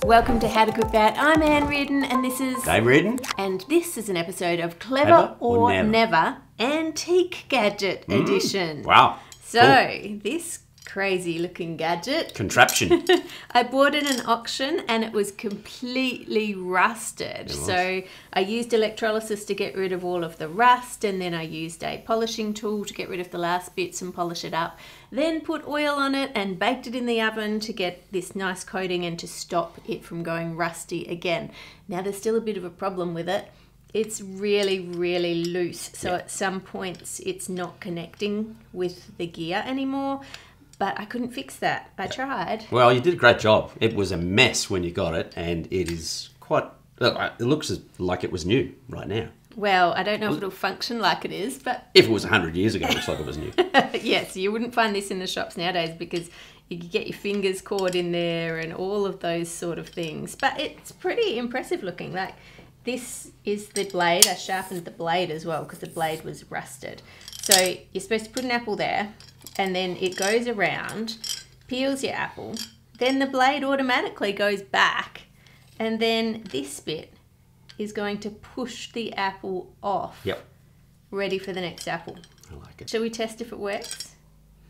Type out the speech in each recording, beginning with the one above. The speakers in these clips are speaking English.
Welcome to How to Cook That. I'm Ann Reardon and this is... Dave Reardon. And this is an episode of Clever or Never Antique Gadget Edition. Wow. So, this crazy looking gadget. Contraption. I bought it at an auction and it was completely rusted. So I used electrolysis to get rid of all of the rust, and then I used a polishing tool to get rid of the last bits and polish it up. Then put oil on it and baked it in the oven to get this nice coating and to stop it from going rusty again. Now there's still a bit of a problem with it. It's really, really loose. So at some points it's not connecting with the gear anymore. But I couldn't fix that. I tried. Well, you did a great job. It was a mess when you got it, and it is quite... Look, it looks like it was new right now. Well, I don't know if it'll function like it is, but... If it was 100 years ago, it looks like it was new. Yes, you wouldn't find this in the shops nowadays because you could get your fingers caught in there and all of those sort of things. But it's pretty impressive looking. Like, this is the blade. I sharpened the blade as well because the blade was rusted. So you're supposed to put an apple there, and then it goes around, peels your apple, then the blade automatically goes back, and then this bit is going to push the apple off. Yep. Ready for the next apple. I like it. Shall we test if it works?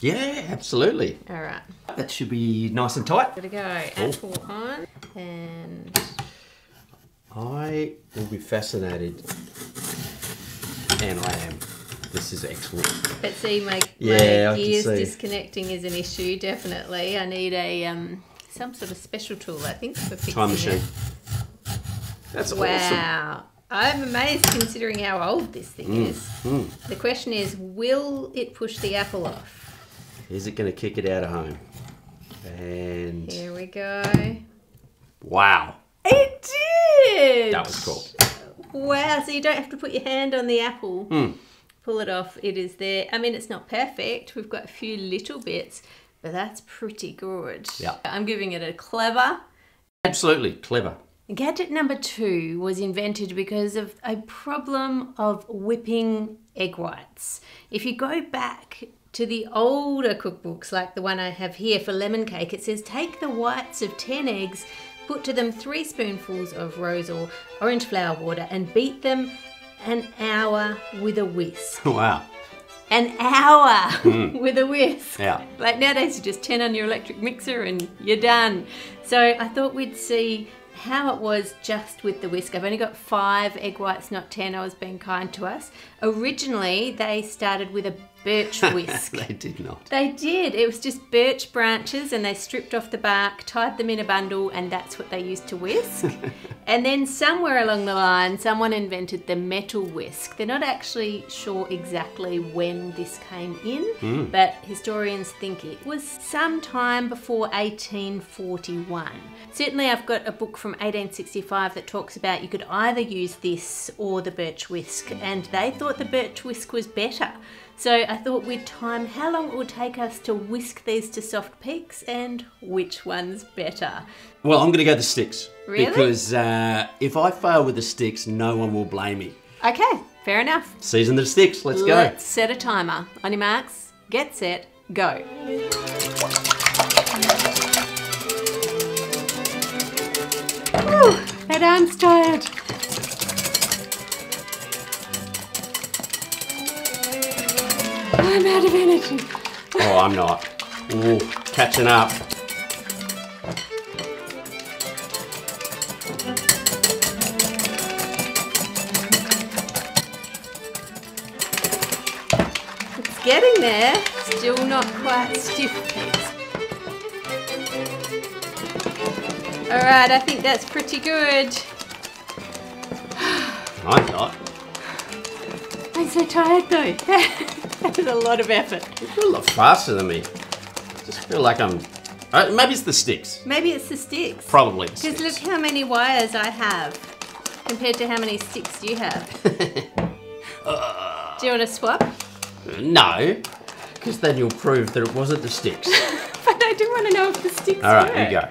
Yeah, absolutely. All right. That should be nice and tight. Gotta go. Apple on, and... I will be fascinated, and I am. This is excellent. But see, my gears disconnecting is an issue, definitely. I need a some sort of special tool, I think, for fixing time machine. That's awesome. Wow. I'm amazed considering how old this thing is. The question is, will it push the apple off? Is it going to kick it out of home? And... here we go. Wow. It did! That was cool. Wow, so you don't have to put your hand on the apple. Pull it off, it is there. I mean, it's not perfect. We've got a few little bits, but that's pretty good. Yeah. I'm giving it a clever. Absolutely clever. Gadget number 2 was invented because of a problem of whipping egg whites. If you go back to the older cookbooks, like the one I have here for lemon cake, it says take the whites of 10 eggs, put to them 3 spoonfuls of rose or orange flower water and beat them an hour with a whisk. Wow. An hour with a whisk. Yeah. Like nowadays you just turn on your electric mixer and you're done. So I thought we'd see how it was just with the whisk. I've only got 5 egg whites, not 10. I was being kind to us. Originally they started with a birch whisk. They did not. They did. It was just birch branches and they stripped off the bark, tied them in a bundle, and that's what they used to whisk. And then somewhere along the line, someone invented the metal whisk. They're not actually sure exactly when this came in, but historians think it was sometime before 1841. Certainly I've got a book from 1865 that talks about you could either use this or the birch whisk, and they thought the birch whisk was better. So I thought we'd time how long it would take us to whisk these to soft peaks and which one's better. Well, I'm going to go the sticks. Really? Because if I fail with the sticks, no one will blame me. Okay, fair enough. Season the sticks, let's go. Let's set a timer. On your marks, get set, go. Whew, that arm's tired. I'm out of energy. Oh, I'm not. Ooh, catching up. It's getting there. Still not quite stiff, Pete. All right, I think that's pretty good. I'm not. I'm so tired though. That was a lot of effort. You feel a lot faster than me. I just feel like I'm... maybe it's the sticks. Maybe it's the sticks. Probably the sticks. Because look how many wires I have compared to how many sticks you have. Do you want to swap? No, because then you'll prove that it wasn't the sticks. But I do want to know if the sticks work. All right, you go.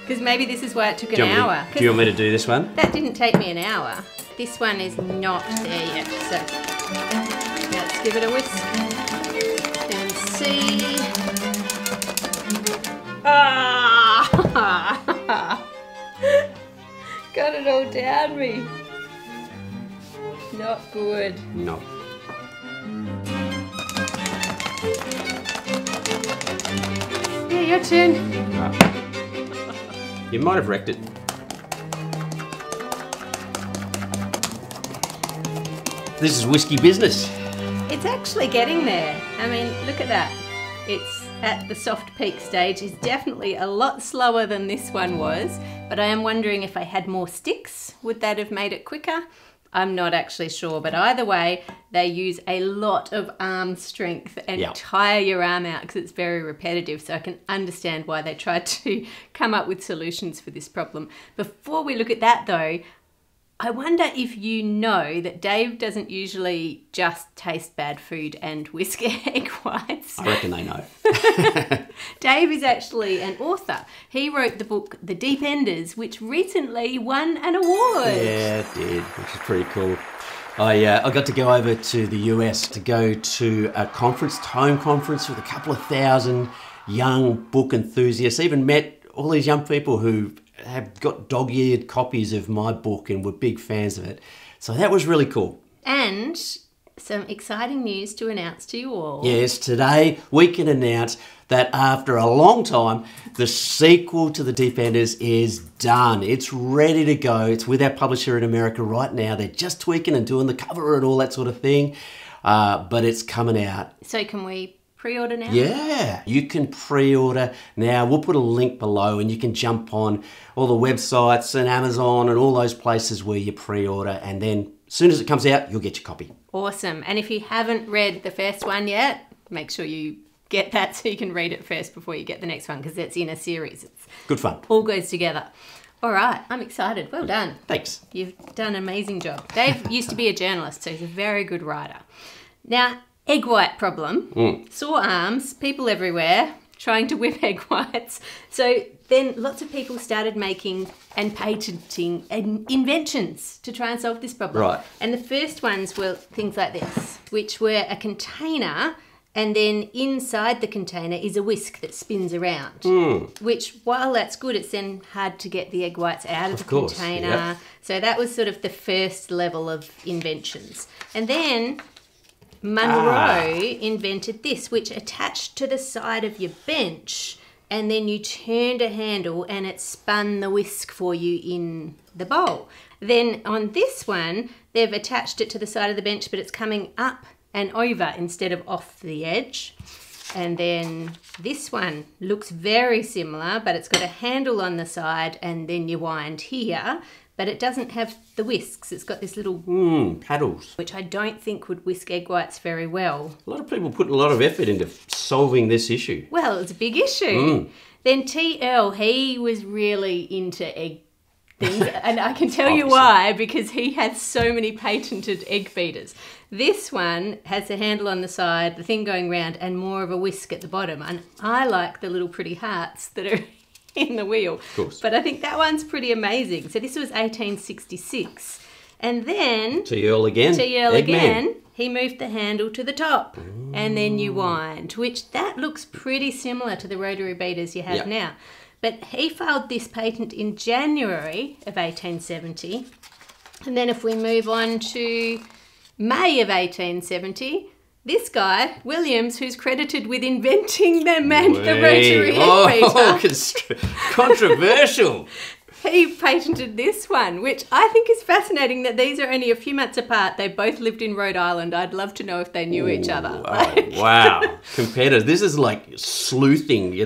Because maybe this is why it took an hour. Do you want me to do this one? That didn't take me an hour. This one is not there yet, so let's give it a whisk and see. Ah! Got it all down me. Not good. No. Yeah, your turn. You might have wrecked it. This is whiskey business. It's actually getting there. I mean, look at that. It's at the soft peak stage. It's definitely a lot slower than this one was, but I am wondering if I had more sticks, would that have made it quicker? I'm not actually sure, but either way, they use a lot of arm strength and tire your arm out because it's very repetitive, so I can understand why they tried to come up with solutions for this problem. Before we look at that though, I wonder if you know that Dave doesn't usually just taste bad food and whisk egg whites. I reckon they know. Dave is actually an author. He wrote the book The Deep Enders, which recently won an award. Yeah, it did, which is pretty cool. I got to go over to the US to go to a conference, home conference with a couple of thousand young book enthusiasts. Even met all these young people who have got dog-eared copies of my book and were big fans of it. So that was really cool. And some exciting news to announce to you all. Yes, today we can announce that after a long time, the sequel to The Deep Enders is done. It's ready to go. It's with our publisher in America right now. They're just tweaking and doing the cover and all that sort of thing, but it's coming out. So can we pre-order now? Yeah, you can pre-order now. We'll put a link below and you can jump on all the websites and Amazon and all those places where you pre-order, and then as soon as it comes out, you'll get your copy. Awesome. And if you haven't read the first one yet, make sure you get that so you can read it first before you get the next one, because it's in a series. It's good fun. All goes together. All right, I'm excited. Well done. Thanks. You've done an amazing job. Dave used to be a journalist, so he's a very good writer. Now, egg white problem, sore arms, people everywhere trying to whip egg whites. So then lots of people started making and patenting inventions to try and solve this problem. Right. And the first ones were things like this, which were a container, and then inside the container is a whisk that spins around, which, while that's good, it's then hard to get the egg whites out of the container. Yeah. So that was sort of the first level of inventions. And then Monroe invented this, which attached to the side of your bench, and then you turned a handle and it spun the whisk for you in the bowl. Then on this one, they've attached it to the side of the bench, but it's coming up and over instead of off the edge. And then this one looks very similar, but it's got a handle on the side and then you wind here, but it doesn't have the whisks. It's got this little paddles, which I don't think would whisk egg whites very well. A lot of people put a lot of effort into solving this issue. Well, it's a big issue. Then T. Earl, he was really into egg things, and I can tell you why, because he has so many patented egg beaters. This one has the handle on the side, the thing going round, and more of a whisk at the bottom. And I like the little pretty hearts that are in the wheel. Of course. But I think that one's pretty amazing. So this was 1866. And then T. Earl again. He moved the handle to the top, and then you wind, which that looks pretty similar to the rotary beaters you have now. But he filed this patent in January of 1870. And then if we move on to May of 1870, this guy, Williams, who's credited with inventing the rotary egg beater. Controversial. He patented this one, which I think is fascinating that these are only a few months apart. They both lived in Rhode Island. I'd love to know if they knew each other. Wow. Competitors. This is like sleuthing,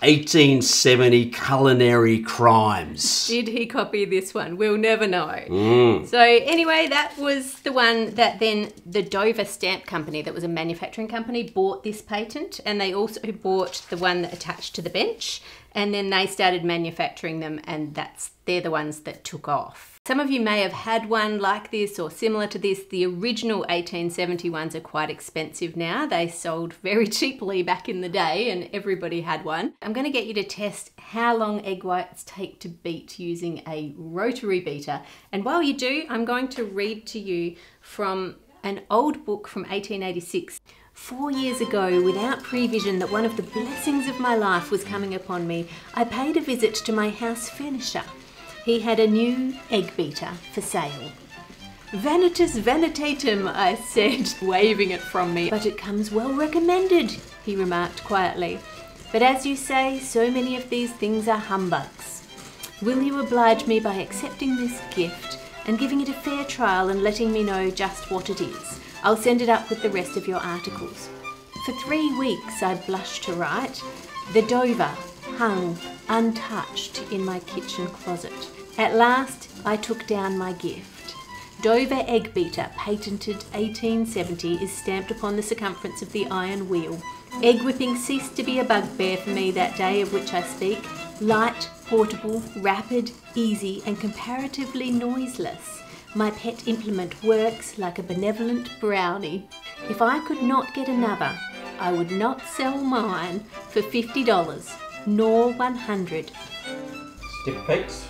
1870 culinary crimes. Did he copy this one? We'll never know. So anyway, that was the one that then the Dover Stamp Company, that was a manufacturing company, bought this patent, and they also bought the one that attached to the bench, and then they started manufacturing them, and they're the ones that took off. Some of you may have had one like this or similar to this. The original 1870 ones are quite expensive now. They sold very cheaply back in the day and everybody had one. I'm going to get you to test how long egg whites take to beat using a rotary beater. And while you do, I'm going to read to you from an old book from 1886. 4 years ago, without prevision that one of the blessings of my life was coming upon me, I paid a visit to my house furnisher. he had a new egg beater for sale. "Vanitas vanitatum," I said, waving it from me. "But it comes well recommended," he remarked quietly. "But as you say, so many of these things are humbugs. Will you oblige me by accepting this gift and giving it a fair trial and letting me know just what it is? I'll send it up with the rest of your articles." For 3 weeks I blushed to write. The Dover hung untouched in my kitchen closet. At last I took down my gift. Dover egg beater, patented 1870, is stamped upon the circumference of the iron wheel. Egg whipping ceased to be a bugbear for me that day of which I speak. Light, portable, rapid, easy, and comparatively noiseless, my pet implement works like a benevolent brownie. If I could not get another, I would not sell mine for $50, nor 100. Stick peaks.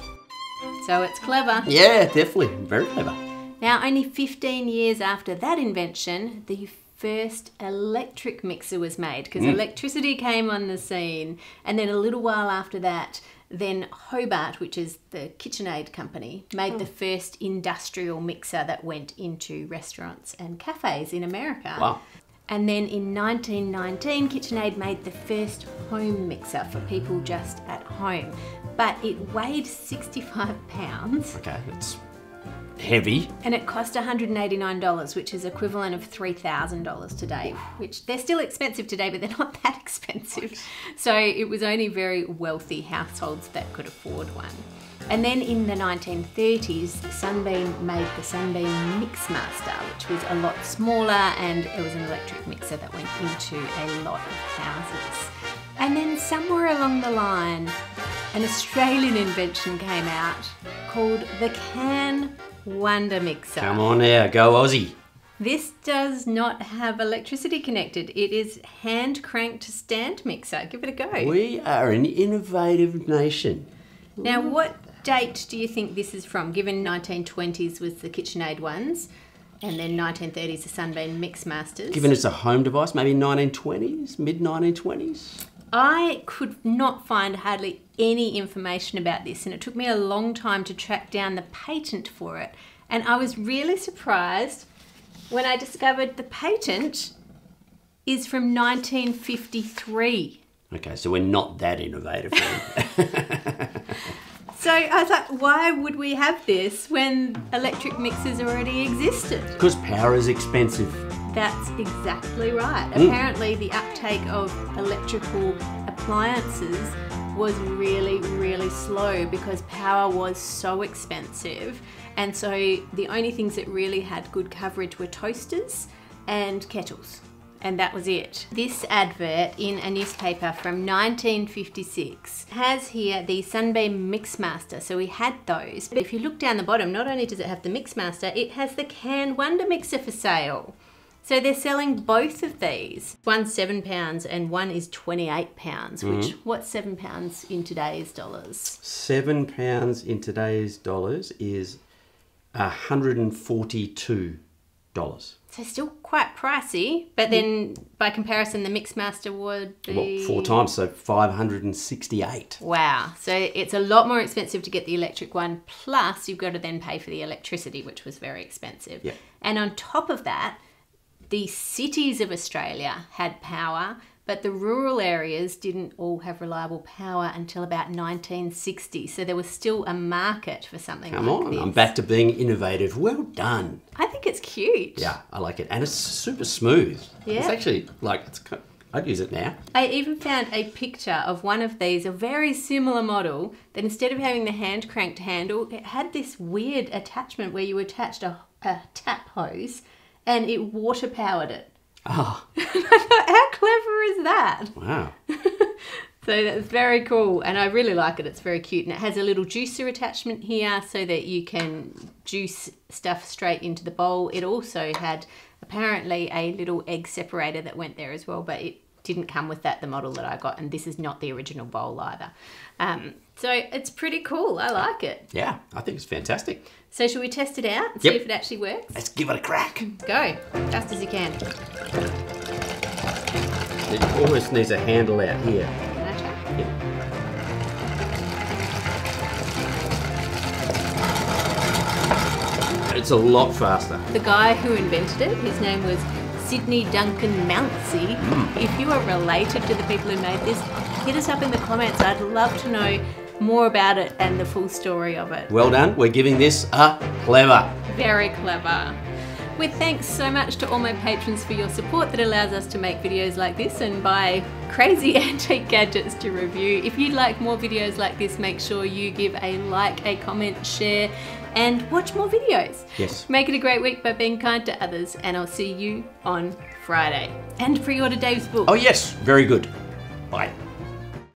So it's clever. Yeah, definitely. Very clever. Now, only 15 years after that invention, the first electric mixer was made, because electricity came on the scene. And then a little while after that, then Hobart, which is the KitchenAid company, made the first industrial mixer that went into restaurants and cafes in America. Wow. And then in 1919, KitchenAid made the first home mixer for people just at home. But it weighed 65 pounds. Okay, that's heavy. And it cost $189, which is equivalent of $3,000 today, which they're still expensive today, but they're not that expensive. So it was only very wealthy households that could afford one. And then in the 1930s, Sunbeam made the Sunbeam Mixmaster, which was a lot smaller, and it was an electric mixer that went into a lot of houses. And then somewhere along the line, an Australian invention came out called the Can wondamixer. Come on now, go Aussie. This does not have electricity connected. It is hand cranked stand mixer. Give it a go. We are an innovative nation. Now, what date do you think this is from? Given 1920s was the KitchenAid ones, and then 1930s the Sunbeam Mixmasters. Given it's a home device, maybe 1920s, mid-1920s? I could not find hardly any information about this, and it took me a long time to track down the patent for it. And I was really surprised when I discovered the patent is from 1953. Okay, so we're not that innovative then. So I was like, why would we have this when electric mixers already existed? Because power is expensive. That's exactly right. Apparently the uptake of electrical appliances was really, really slow because power was so expensive. And so the only things that really had good coverage were toasters and kettles. And that was it. This advert in a newspaper from 1956 has here the Sunbeam Mixmaster. So we had those. But if you look down the bottom, not only does it have the Mixmaster, it has the Can Wondamixer for sale. So they're selling both of these. One's £7 and one is £28, which, what's £7 in today's dollars? £7 in today's dollars is $142. So still quite pricey, but then by comparison, the Mixmaster would be... Well, 4 times, so 568. Wow. So it's a lot more expensive to get the electric one, plus you've got to then pay for the electricity, which was very expensive. Yeah. And on top of that, the cities of Australia had power, but the rural areas didn't all have reliable power until about 1960. So there was still a market for something like this. Come on, I'm back to being innovative. Well done. I think it's cute. Yeah, I like it. And it's super smooth. Yeah. It's actually like, I'd use it now. I even found a picture of one of these, a very similar model, that instead of having the hand cranked handle, it had this weird attachment where you attached a tap hose and it water powered it. Oh. How clever is that? Wow. So that's very cool, and I really like it. It's very cute, and it has a little juicer attachment here so that you can juice stuff straight into the bowl. It also had apparently a little egg separator that went there as well, but it didn't come with that, the model that I got, and this is not the original bowl either. So it's pretty cool. I like it. Yeah, I think it's fantastic. So should we test it out and see if it actually works? Let's give it a crack. Go, fast as you can. It almost needs a handle out here. Can I try? Yep. it's a lot faster. The guy who invented it, his name was Sydney Duncan Mountsie. If you are related to the people who made this, hit us up in the comments. I'd love to know more about it and the full story of it. Well done. We're giving this a clever. Very clever. With thanks so much to all my patrons for your support that allows us to make videos like this and buy crazy antique gadgets to review. If you'd like more videos like this, make sure you give a like, a comment, share, and watch more videos. Yes. Make it a great week by being kind to others, and I'll see you on Friday. And pre-order Dave's book. Oh yes, very good. Bye.